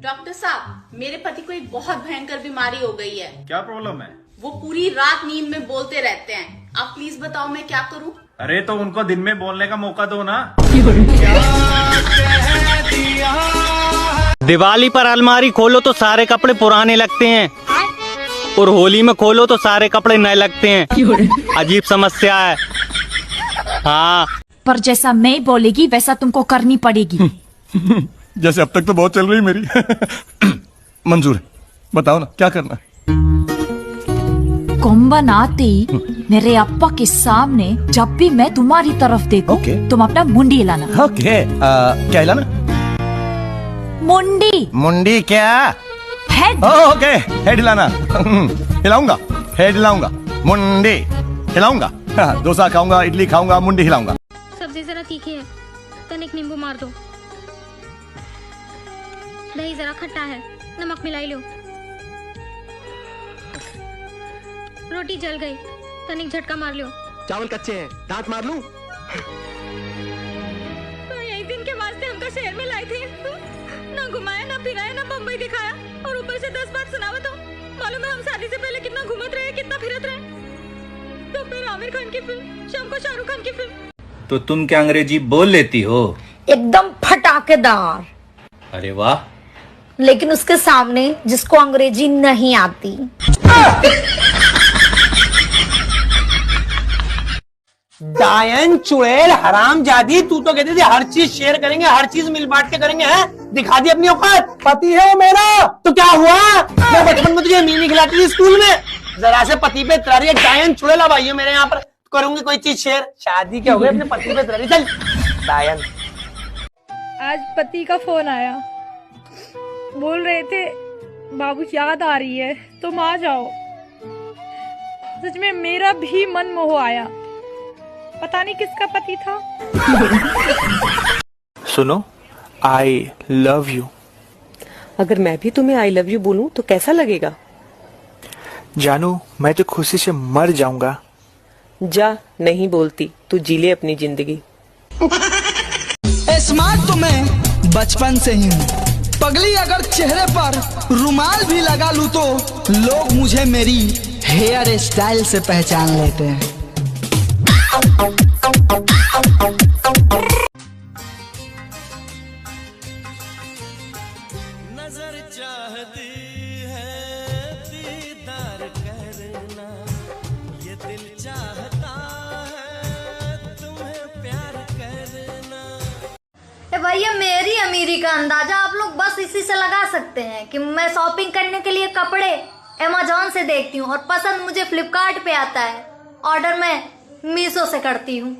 Doctor साहब, मेरे पति को एक बहुत भयंकर बीमारी हो गई है। क्या प्रॉब्लम है? वो पूरी रात नींद में बोलते रहते हैं। आप प्लीज बताओ मैं क्या करूं? अरे तो उनको दिन में बोलने का मौका दो ना। दिवाली पर अलमारी खोलो तो सारे कपड़े पुराने लगते हैं और होली में खोलो तो सारे कपड़े नए लगते हैं। अजीब समस्या है। हाँ, पर जैसा मैं बोलेगी वैसा तुमको करनी पड़ेगी। जैसे अब तक तो बहुत चल रही मेरी। मंजूर है, बताओ ना क्या करना है। कुंभन आते ही मेरे अप्पा के सामने जब भी मैं तुम्हारी तरफ देखूं, तुम अपना मुंडी हिलाना। ओके, क्या हिलाना? मुंडी। मुंडी क्या? हेड। ओके, हेड हिलाना। हिलाऊंगा, हेड हिलाऊंगा, मुंडी हिलाऊंगा। डोसा खाऊंगा, इडली खाऊंगा, मुंडी हिलाऊंगा। सब्जी जरा तीखी है, तनिक नींबू मार दो। दही जरा खट्टा है, नमक मिलाई लो। रोटी जल गई, तनिक झटका मार लो। चावल कच्चे हैं, दांत मार लूं? तो एक दिन के वास्ते हमको शहर में लाई थी, ना घुमाया, ना फिराया, ना बम्बई दिखाया, और ऊपर से 10 बात सुनावत हो। मालूम है हम शादी से पहले कितना घूमत रहे, कितना फिरत रहे। तो फिर आमिर खान की फिल्म, शाम को शाहरुख खान की फिल्म। तो तुम क्या अंग्रेजी बोल लेती हो? एकदम फटाकेदार। अरे वाह। लेकिन उसके सामने जिसको अंग्रेजी नहीं आती। डायन चुड़ैल हरामजादी, तू तो कहती थी हर चीज शेयर करेंगे, हर चीज मिल बांट के करेंगे। हैं? दिखा दी अपनी औकात। पति है वो मेरा, तो क्या हुआ? मैं बचपन में तुझे मीनी खिलाती थी स्कूल में। जरा से पति पे इतरा रही है। डायन चुड़ैल अब आई हो मेरे यहाँ पर, करूंगी कोई चीज शेयर। शादी क्या हो गई, अपने पति पे इतरा रही। चल डायन। आज पति का फोन आया, बोल रहे थे बाबू याद आ रही है, तुम आ जाओ। सच में मेरा भी मन मोह आया। पता नहीं किसका पति था। सुनो, आई लव यू। अगर मैं भी तुम्हें आई लव यू बोलूं तो कैसा लगेगा? जानू, मैं तो खुशी से मर जाऊंगा। जा, नहीं बोलती, तू जी ले अपनी जिंदगी। स्मार्ट तो मैं बचपन से ही हूँ। पगली अगर चेहरे पर रुमाल भी लगा लूं तो लोग मुझे मेरी हेयर स्टाइल से पहचान लेते हैं। नजर चाहती है दीदार करना, ये दिल चाहता है तुम्हें प्यार करना। भैया, मेरी अमीरी का अंदाजा आप लोग बस इसी से लगा सकते हैं कि मैं शॉपिंग करने के लिए कपड़े अमेज़न से देखती हूँ और पसंद मुझे फ्लिपकार्ट पे आता है। ऑर्डर मैं मीशो से करती हूँ।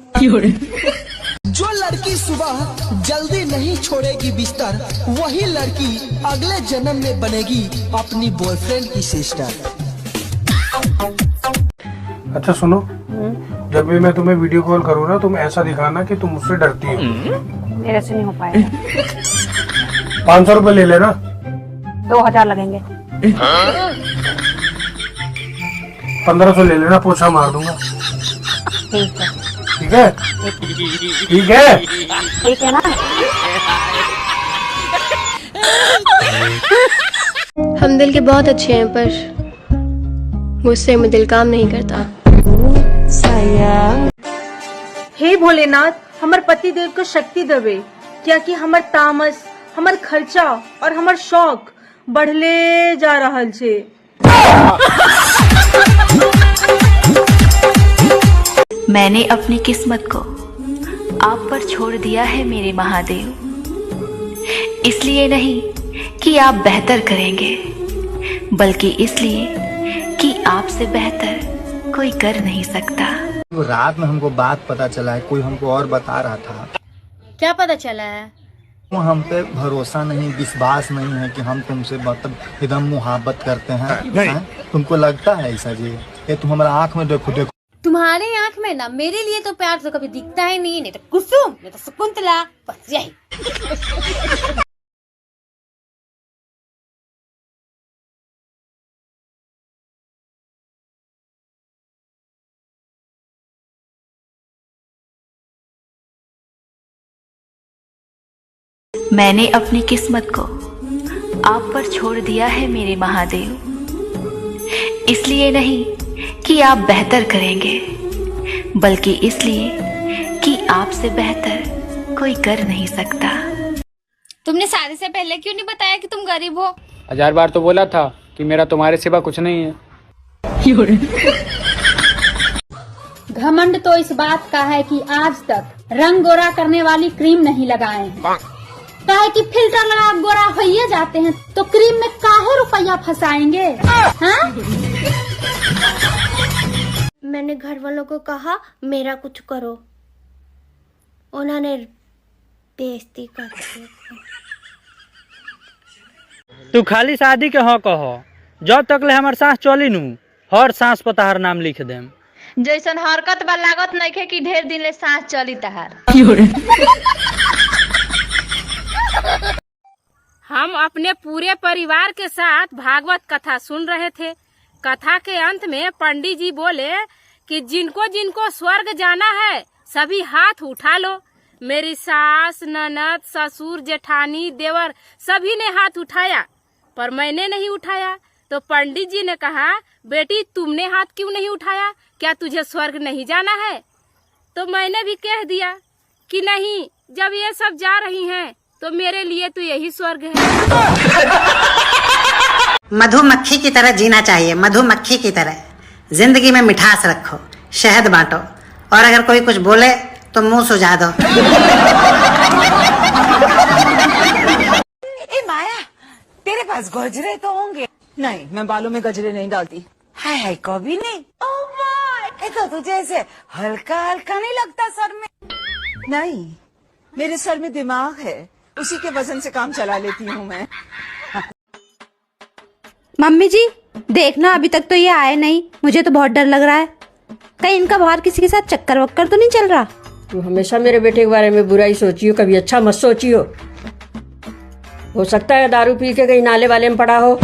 जो लड़की सुबह जल्दी नहीं छोड़ेगी बिस्तर, वही लड़की अगले जन्म में बनेगी अपनी बॉयफ्रेंड की सिस्टर। अच्छा सुनो, जब भी मैं तुम्हें वीडियो कॉल करूँ ना, तुम ऐसा दिखाना कि तुम मुझसे डरती हो। मेरे से नहीं हो पाएगा। 500 रुपए ले लेना। 2000 लगेंगे। 1500 ले लेना, पोछा मार दूंगा। ठीक है। ठीक है? ठीक है? ठीक है ना? हम दिल के बहुत अच्छे हैं, पर मुझसे में दिल काम नहीं करता। हे भोलेनाथ, हमार पति देव को शक्ति देवे, क्या कि हमार तामस, हमार खर्चा और हमार शौक बढ़ले जा रहा छे। मैंने अपनी किस्मत को आप पर छोड़ दिया है मेरे महादेव, इसलिए नहीं कि आप बेहतर करेंगे, बल्कि इसलिए कि आपसे बेहतर कोई कर नहीं सकता। रात में हमको बात पता चला है, कोई हमको और बता रहा था। क्या पता चला है? वो हम पे भरोसा नहीं, विश्वास नहीं है कि हम तुमसे मतलब एकदम मुहाबत करते हैं। तुमको लगता है ऐसा जी? ये तुम हमारा आँख में देखो देखो। तुम्हारे आँख में ना मेरे लिए तो प्यार तो कभी दिखता ही नहीं तो कुसुम, नहीं तो शकुंतला, बस यही। मैंने अपनी किस्मत को आप पर छोड़ दिया है मेरे महादेव। इसलिए नहीं कि आप बेहतर करेंगे, बल्कि इसलिए कि आपसे बेहतर कोई कर नहीं सकता। तुमने शादी से पहले क्यों नहीं बताया कि तुम गरीब हो? 1000 बार तो बोला था कि मेरा तुम्हारे सिवा कुछ नहीं है। घमंड तो इस बात का है कि आज तक रंग गोरा करने वाली क्रीम नहीं लगाए हैं। काहे कि फिल्टर लगा गोरा होइए जाते हैं, तो क्रीम में काहे रुपया फंसाएंगे? हाँ? मैंने घर वालों को कहा मेरा कुछ करो, उन्होंने बेइज्जती कर दी। तू खाली शादी के हाँ कहो, जब तक ले हमार सांस चली नू हर सांस पर तहार नाम लिख देम। जैसन हरकत बा लागत नहीं खे कि ढेर दिन ले सांस चली तहार। हम अपने पूरे परिवार के साथ भागवत कथा सुन रहे थे। कथा के अंत में पंडित जी बोले कि जिनको जिनको स्वर्ग जाना है सभी हाथ उठा लो। मेरी सास, ननद, ससुर, जेठानी, देवर सभी ने हाथ उठाया, पर मैंने नहीं उठाया। तो पंडित जी ने कहा, बेटी तुमने हाथ क्यों नहीं उठाया? क्या तुझे स्वर्ग नहीं जाना है? तो मैंने भी कह दिया कि नहीं, जब ये सब जा रही हैं तो मेरे लिए तो यही स्वर्ग है। मधुमक्खी की तरह जीना चाहिए, मधुमक्खी की तरह। जिंदगी में मिठास रखो, शहद बांटो, और अगर कोई कुछ बोले तो मुंह सुझा दो। ए माया, तेरे पास गजरे तो होंगे? नहीं, मैं बालों में गजरे नहीं डालती। हाय हाय, कभी नहीं। ओह माय, तो तुझे ऐसे हल्का हल्का नहीं लगता सर में? नहीं, मेरे सर में दिमाग है, उसी के वजन से काम चला लेती हूँ मैं। मम्मी जी देखना, अभी तक तो ये आए नहीं, मुझे तो बहुत डर लग रहा है। कहीं इनका बाहर किसी के साथ चक्कर वक्कर तो नहीं चल रहा? तू हमेशा मेरे बेटे के बारे में बुरा ही सोचियो, कभी अच्छा मत सोचियो। हो सकता है दारू पी के कहीं नाले वाले में पड़ा हो।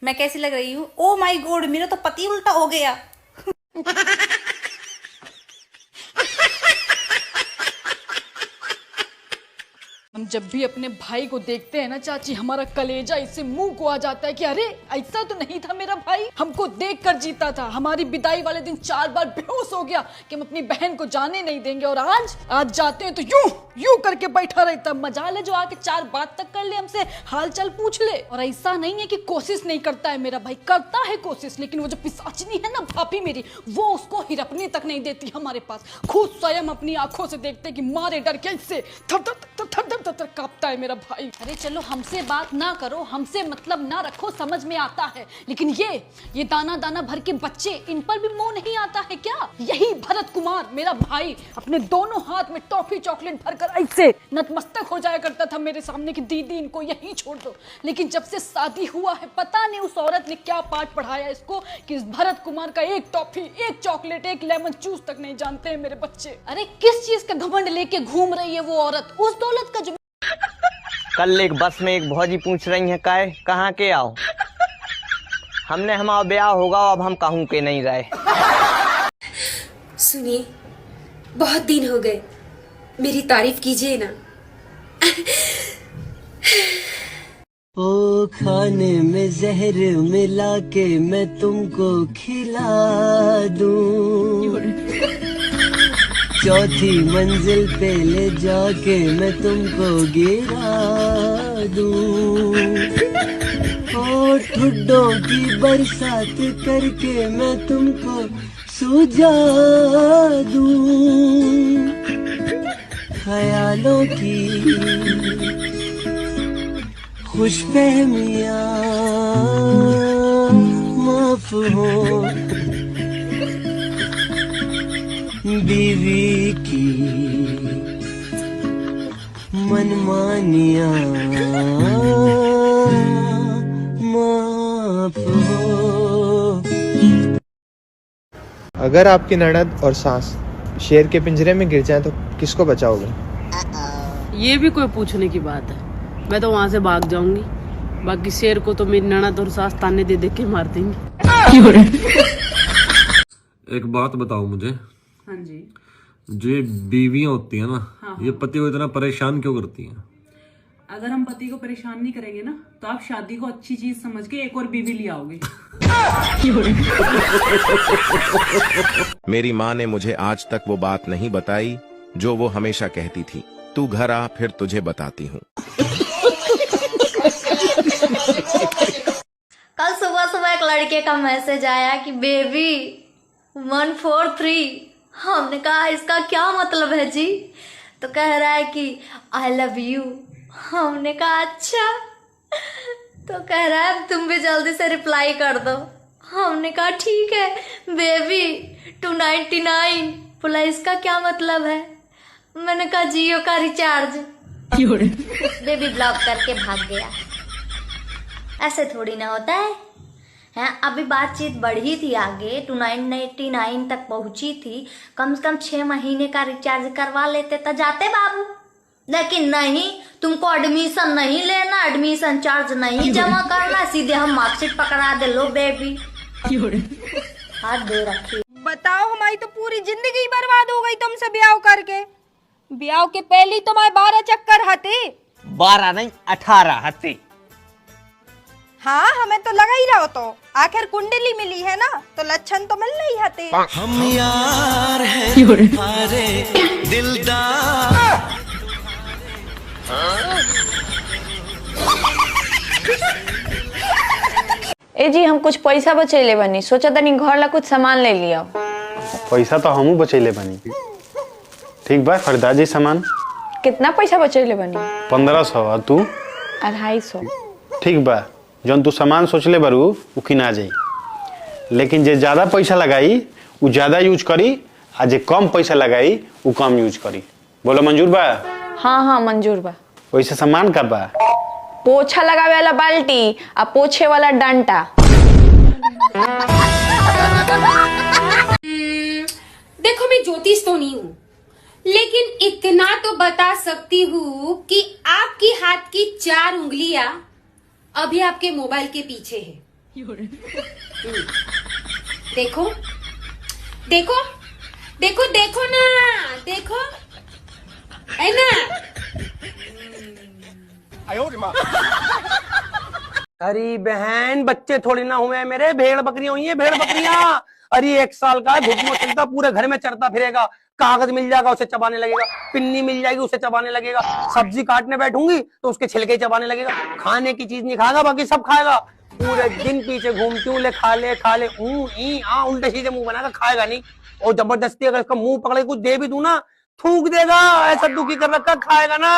मैं कैसी लग रही हूँ? ओ माय गॉड, मेरा तो पति उल्टा हो गया। जब भी अपने भाई को देखते हैं ना चाची, हमारा कलेजा इससे मुंह को आ जाता है कि अरे ऐसा तो नहीं था मेरा भाई, हमको देख कर जीता था। हमारी विदाई वाले दिन 4 बार बेहोश हो गया कि हम अपनी बहन को जाने नहीं देंगे, और आज जाते हैं तो यूं करके बैठा रहता। मजाल है जो आके 4 बात तक कर ले, हमसे हाल चाल पूछ ले। और ऐसा नहीं है कि कोशिश नहीं करता है मेरा भाई, करता है कोशिश, लेकिन वो जो पिशाचिनी है ना भाभी मेरी, वो उसको हिरकने तक नहीं देती हमारे पास। खुद स्वयं अपनी आंखों से देखते कि मारे डर के इससे थर कांपता है मेरा भाई। अरे चलो हमसे बात ना करो, हमसे मतलब ना रखो, समझ में आता है, लेकिन ये दाना दाना भर के बच्चे, इन पर भी मोह नहीं आता है क्या? यही भरत कुमार मेरा भाई अपने दोनों हाथ में टॉफी चॉकलेट भरकर ऐसे नतमस्तक हो जाया करता था मेरे सामने कि दीदी इनको यहीं छोड़ दो। लेकिन जब से शादी हुआ है, पता नहीं उस औरत ने क्या पाठ पढ़ाया इसको कि इस भरत कुमार का एक टॉफी, एक चॉकलेट, एक लेमन जूस तक नहीं जानते हैं मेरे बच्चे। अरे किस चीज का घमंड लेके घूम रही है वो औरत, उस दौलत का जो। कल एक बस में एक भौजी पूछ रही है कहाँ के आओ, हमने हमारा ब्याह होगा, अब हम कहूँ के नहीं रहे। सुनिए, बहुत दिन हो गए, मेरी तारीफ कीजिए ना। ओ खाने में जहर मिला के मैं तुमको खिला दूं, चौथी मंजिल पे ले जाके मैं तुमको गिरा दूं, और ठुड्डों की बरसात करके मैं तुमको सुझा दूं, ख्यालों की खुशफहमियाँ माफ हो, बीवी की मनमानियाँ माफ हो। अगर आपकी ननद और सास शेर के पिंजरे में गिर जाएं तो किसको बचाओगे? ये भी कोई पूछने की बात है? मैं तो वहाँ से भाग जाऊंगी, बाकी शेर को तो मेरी ननद और सास ताने दे के मार देंगी। एक बात बताओ मुझे। हाँ जी। जो बीवियां होती है ना, हाँ। ये पति को इतना परेशान क्यों करती हैं? अगर हम पति को परेशान नहीं करेंगे ना, तो आप शादी को अच्छी चीज समझ के एक और बीवी ले आओगे। मेरी माँ ने मुझे आज तक वो बात नहीं बताई जो वो हमेशा कहती थी, तू घर आ फिर तुझे बताती हूँ। कल सुबह सुबह एक लड़के का मैसेज आया कि बेबी 143। हमने कहा इसका क्या मतलब है जी? तो कह रहा है कि आई लव यू। हमने कहा अच्छा। तो कह रहा है तुम भी जल्दी से रिप्लाई कर दो। हमने कहा ठीक है बेबी 299। बोला इसका क्या मतलब है? मैंने कहा जियो का रिचार्ज। बेबी ब्लॉक करके भाग गया। ऐसे थोड़ी ना होता है। हैं अभी बातचीत बढ़ी थी आगे, 299 तक पहुंची थी। कम से कम 6 महीने का रिचार्ज करवा लेते तो जाते बाबू। लेकिन नहीं, तुमको एडमिशन नहीं लेना, एडमिशन चार्ज नहीं जमा करना, सीधे हम मार्कशीट पकड़ा दे लो बेबी। हाथ दे रखी। बताओ, हमारी तो पूरी जिंदगी बर्बाद हो गई तुमसे ब्याह करके। ब्याह के पहले ही तुम्हारे 12 चक्कर हते। 12 नहीं 18 हते। हाँ हमें तो लगा ही रहा हो, तो आखिर कुंडली मिली है ना, तो लक्षण तो मिल रही हते। हम यार हैं तुम्हारे दिलदार। ए जी हम कुछ पैसा बचैले बनी, सोचा तनी घर ला कुछ सामान ले लिया। पैसा तो हमू बचैले बनी। ठीक बा, खरीदा जी सामान। कितना पैसा बचैले बनी? 1500। और तू? 250। ठीक बा, जौन तू सामान सोचले बारू उ किना जाई, लेकिन जे ज्यादा पैसा लगाई उ ज्यादा यूज करी, आ जे कम पैसा लगाई उ कम यूज करी। बोलो मंजूर बा? हाँ हाँ मंजूर बा। वैसे सामान का बा? पोछा लगावे वाला बाल्टी आ पोछे वाला डंटा। देखो मैं ज्योतिष तो नहीं हूँ, लेकिन इतना तो बता सकती हूँ कि आपकी हाथ की 4 उंगलियां अभी आपके मोबाइल के पीछे है। देखो देखो देखो देखो ना, देखो है ना। अरे बहन, बच्चे थोड़ी ना हुए मेरे, भेड़ बकरियां हुई है, भेड़ बकरियां। अरे 1 साल का है, घुटनों चलता, पूरे घर में चरता फिरेगा। कागज मिल जाएगा उसे चबाने लगेगा, पिन्नी मिल जाएगी उसे चबाने लगेगा, सब्जी काटने बैठूंगी तो उसके छिलके चबाने लगेगा। खाने की चीज नहीं खाएगा, बाकी सब खाएगा। पूरे दिन पीछे घूमती हूँ, ले खा ले उल्टे सीधे मुंह बनाकर खाएगा नहीं। और जबरदस्ती अगर इसका मुंह पकड़े कुछ दे भी दूं ना, थूक देगा। ऐसा दुखी कर रखा, खाएगा ना।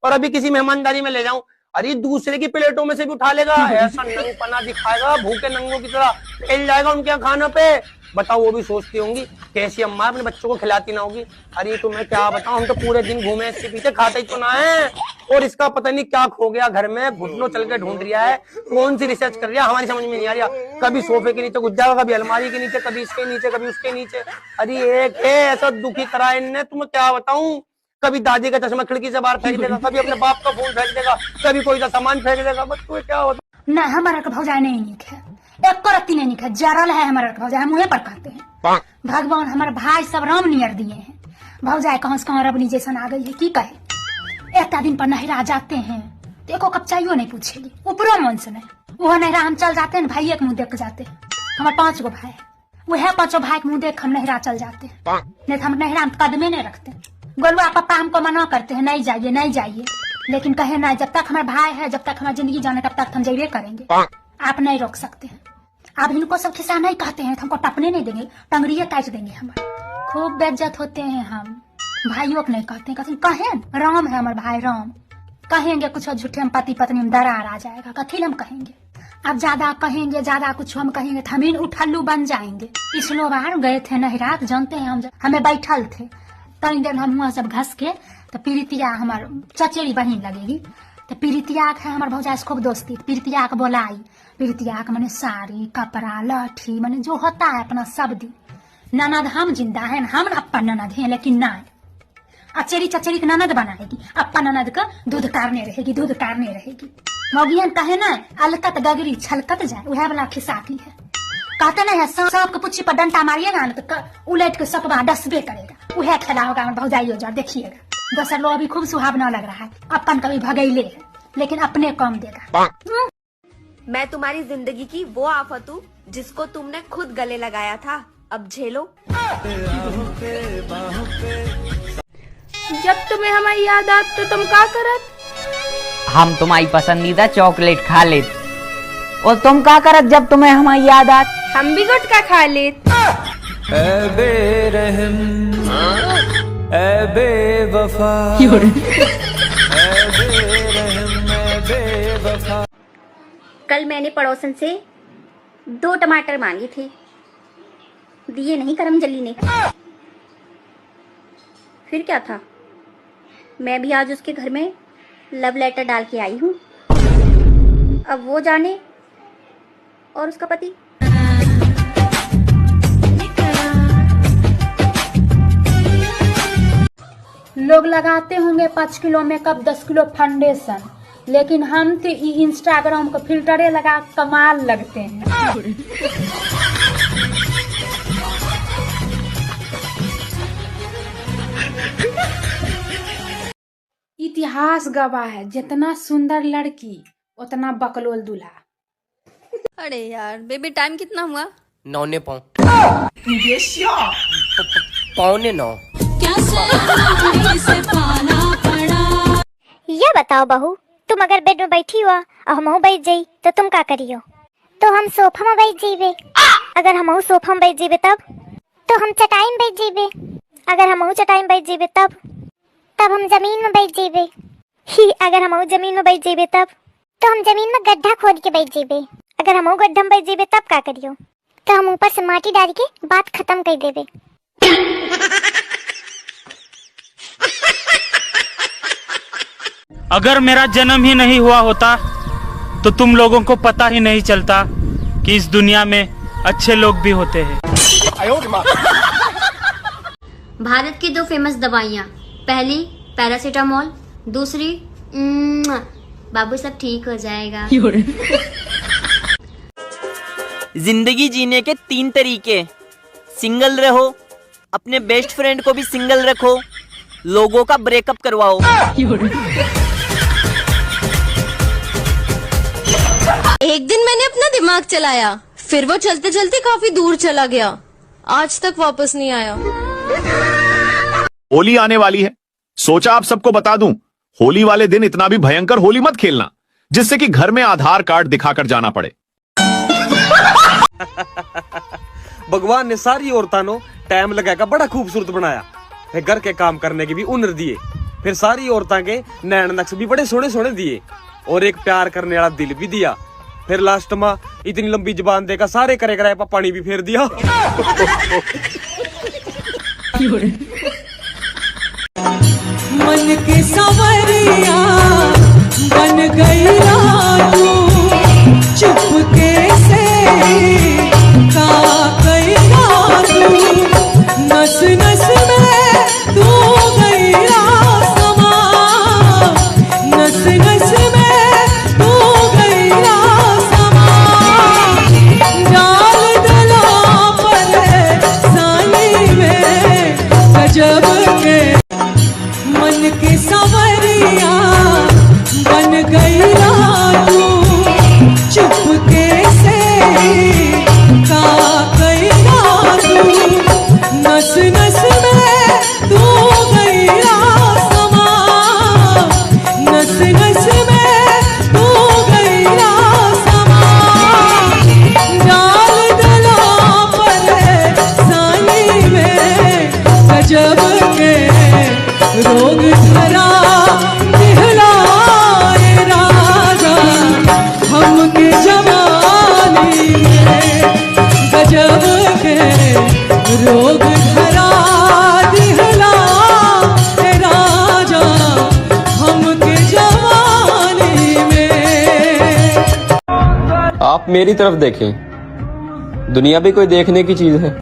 और अभी किसी मेहमानदारी में ले जाऊं, अरे दूसरे की प्लेटों में से भी उठा लेगा। ऐसा नंगपना दिखाएगा, भूखे नंगों की तरह फैल जाएगा उनके यहाँ खाना पे। बताओ, वो भी सोचती होंगी कैसी अम्मा अपने बच्चों को खिलाती ना होगी। अरे तुम्हें क्या बताऊं, हम तो पूरे दिन घूमे इसके पीछे, खाते ही तो ना है। और इसका पता नहीं क्या खो गया घर में, घुटनों चल के ढूंढ रहा है, कौन सी रिसर्च कर रहा है, हमारी समझ में नहीं आ रहा। कभी सोफे के नीचे घुस जाएगा, कभी अलमारी के नीचे, कभी इसके नीचे, कभी उसके नीचे। अरे एक है ऐसा दुखी करा इनने, तुम्हें क्या बताऊं। कभी दादी का चश्मा खिड़की से बाहर फेंक देगा, कभी अपने बाप का फोन फेंक देगा, कभी कोई का सामान फेंक देगा। बस तुम्हें क्या होता। ना हमारा का भौजाई नहीं निक है, एक को रत्ती नहीं निक है, जरल है हमारा का भौजाई, हम मुँह पर कहते हैं। भगवान हमारे भाई सब राम नियर दिए हैं, भौजाई कहाँ से कहाँ रबनी जैसन आ गई है। की कहे, एक दिन पर नहरा जाते हैं तो एको कप चाहिए नहीं पूछेगी, ऊपरो मन से नहीं। वो नहरा हम चल जाते हैं, भाई एक मुँह देख के जाते हैं। हमारे 5 गो भाई, वह 5 भाई के मुँह देख हम नहरा चल जाते हैं, नहीं तो हम नहरा में कदमे नहीं रखते। गोलुआ पापा हमको मना करते हैं, नहीं जाइए नहीं जाइए, लेकिन कहे नहीं, जब तक हमारे भाई है, जब तक हमारी जिंदगी जाने तब तक हम जरूर करेंगे। आप नहीं रोक सकते हैं। आप इनको सब खिस्सा नहीं कहते हैं, हमको टपने नहीं देंगे, टंगड़िए काट देंगे। हमारे खूब बेइज्जत होते हैं हम, भाइयों को नहीं कहते हैं। कहें राम है हमारे भाई, राम कहेंगे कुछ झूठे हम पति पत्नी में दरार आ जाएगा, कथी हम कहेंगे। अब ज्यादा कहेंगे, ज्यादा कुछ हम कहेंगे तो हम इन उठल्लू बन जाएंगे। पिछलो बार गए थे नहरा, जानते हैं हम हमें बैठल थे, तनी देर हम वहाँ सब घस के, तो पीरितिया हमार चचेरी बहन लगेगी, तो पीरितिया है हमारे भौजाई से खूब दोस्ती। पीरितिया के बोलाई, पीरितिया के मैंने साड़ी कपड़ा लठी मैंने जो होता है अपना सब दी। ननद हम जिंदा है, हम अपन ननद है, लेकिन नहीं अचेरी चचेरी के ननद बनाएगी, अपन ननद का दूध कारने रहेगी, दूध कारने रहेगी। मौगियन कहे ना, अलकत गगरी छलकत जाए, वह वाला खिसाती है। कहते नहीं है, सांप के पुच्छी पर डंटा मारिएगा ना तो उलट के सपवा डसबे करेगा, वह खेला होगा हमारे भौजाई हो देखिएगा। दोसर लोग अभी खूब सुहावना लग रहा है, अपन कभी भगैले है, लेकिन अपने कम देगा। मैं तुम्हारी जिंदगी की वो आफत हूँ जिसको तुमने खुद गले लगाया था, अब झेलो। जब तुम्हें हमारी याद आत तो तुम क्या करत? हम तुम्हारी पसंदीदा चॉकलेट खा लेत। और तुम क्या करत जब तुम्हें हमारी याद आत? हम भी गुटखा खा लेत। ऐ बेरहम, ऐ बेवफा, कल मैंने पड़ोसन से 2 टमाटर मांगे थे, दिए नहीं करम जल्ली ने। फिर क्या था, मैं भी आज उसके घर में लव लेटर डाल के आई हूँ। अब वो जाने और उसका पति। लोग लगाते होंगे 5 किलो मेकअप, 10 किलो फाउंडेशन, लेकिन हम तो इंस्टाग्राम को फिल्टरे लगा कमाल लगते हैं। इतिहास गवाह है, जितना सुंदर लड़की उतना बकलोल दूल्हा। अरे यार बेबी, टाइम कितना हुआ? 9 पौने 9। ये बताओ बहू, तुम अगर बेड में बैठी हुआ और हम बैठ जाई तो तुम क्या करियो? तो हम सोफा में बैठ जाइबे। अगर हम सोफा में बैठ जाइबे तब तो हम चटाई में बैठ जाइबे। अगर हम चटाई में बैठ जाइबे तब हम जमीन में बैठ जाइबे। ही अगर हम जमीन में बैठ जाइबे तब तो हम जमीन में गड्ढा खोद के बैठ जाइबे। अगर हम गड्ढा में बैठ जाइबे तब क्या करियो? तो हम ऊपर से माटी डाल के बात खत्म कर देबे। अगर मेरा जन्म ही नहीं हुआ होता तो तुम लोगों को पता ही नहीं चलता कि इस दुनिया में अच्छे लोग भी होते हैं। भारत की 2 फेमस दवाइयाँ, पहली पैरासीटामोल, दूसरी बाबू सब ठीक हो जाएगा। जिंदगी जीने के 3 तरीके: सिंगल रहो, अपने बेस्ट फ्रेंड को भी सिंगल रखो, लोगों का ब्रेकअप करवाओ। मैंने अपना दिमाग चलाया, फिर वो चलते चलते काफी दूर चला गया, आज तक वापस नहीं आया। होली आने वाली है, सोचा आप सबको बता दूं, होली वाले दिन इतना भी भयंकर होली मत खेलना जिससे कि घर में आधार कार्ड दिखाकर जाना पड़े। भगवान ने सारी औरतां नो टाइम लगाकर बड़ा खूबसूरत बनाया, फिर घर के काम करने की भी हुनर दिए, फिर सारी औरतां के नैन नक्श भी बड़े सोने सोने दिए, और एक प्यार करने वाला दिल भी दिया, फिर लास्ट में इतनी लंबी जुबान देकर सारे करे कराए पर पानी भी फेर दिया। मन के सवरिया बन गई रातू, चुपके से का कई रातू, नस नस में तू गई रासमा, नस नस में तू गई रासमा, डाल दला परेशानी में गजब के मन के सवरिया बन गई रातू, चुपके से का कई रातू, नस नस में तू गई रासमा, नस नस में तू गई रासमा, डाल दला परेशानी में गजब के रोग धरा दिहलाए राजा हमके जवानी में, गजब के रोग धरा दिहलाए राजा हमके जवानी में। आप मेरी तरफ देखें, दुनिया भी कोई देखने की चीज है।